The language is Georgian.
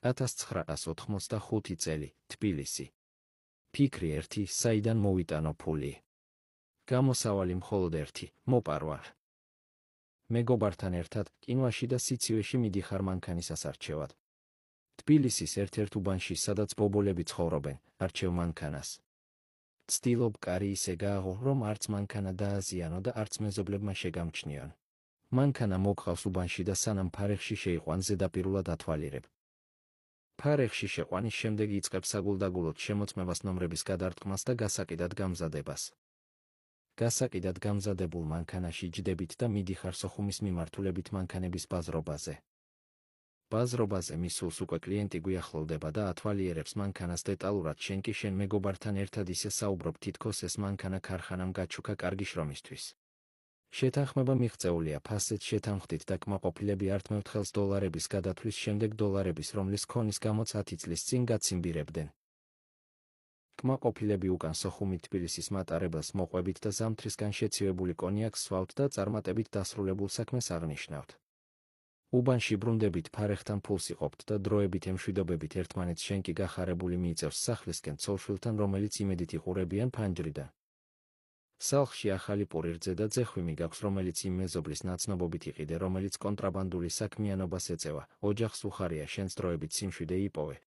1985 წელი, თბილისი. ფიქრი ერთი, საიდან მოვიტანო ფული. გამოსავალი მხოლოდ ერთი, მოპარვა. მეგობართან ერთად, კინოში და სიცივეში მიდიხარ მანქანის ასარჩევად. თბილისის ერთ-ერთ უბანში, სადაც ბობოლები ცხოვრობენ, არჩევ მანქანას. ცდილობ კარი ისე გააღო, რომ არც მანქანა დააზიანო და არც მეზობლებმა შეგამჩნიონ. მანქანა მოგყავს უბანში და სანამ ფარეხში შეიყვან ზედაპირულად ათვალირებ. ფარეხში შეყვანის შემდეგ იწყებ საგულდაგულოდ შემოწმებას ნომრების გადარტყმას და გასაყიდად გამზადებას. გასაყიდად გამზადებულ მანქანაში ჯდებით და მიდიხარ სოხუმის მიმართულებით მანქანების ბაზრობაზე. ბაზრობაზე მისულს უკვე კლიენტი გვიახლოვდება და ათვალიერებს მანქანას დეტალურად. შენ კი შენ მეგობართან ერთად ისე საუბრობ, თითქოს ეს მანქანა ქარხანამ გაჩუქა კარგი შრომისთვის. შეთანხმება მიღწეულია, ფასეთ შეთანხმდით და კმაყოფილები ართმევთ ხელს დოლარების გადათვლის შემდეგ დოლარების, რომლის ქონის გამოც 10 წლის წინ გაციმბირებდნენ. კმაყოფილები უკან სოხუმით თბილისის მატარებელს მოყვებით და ზამთრისგან შეცივებული კონიაკს სვავთ და წარმატებით დასრულებულ საქმეს აღნიშნავთ. უბანში ბრუნდებით ფარეხთან ფულს იყოფთ და დროებით ემშვიდობებით ერთმანეთს. შენ კი გახარებული მიიწევს სახლისკენ ცოლშვილთან, რომელიც იმედით იყურებიან ფანჯრიდან. სახლში ახალი პურირძე და ძეხვი გაქვს, რომელიც იმ მეზობლის ნაცნობობით იყიდე, რომელიც კონტრაბანდული საქმიანობას ეწევა. ოჯახს უხარია შენს დროებით სიმშვიდე იპოვე,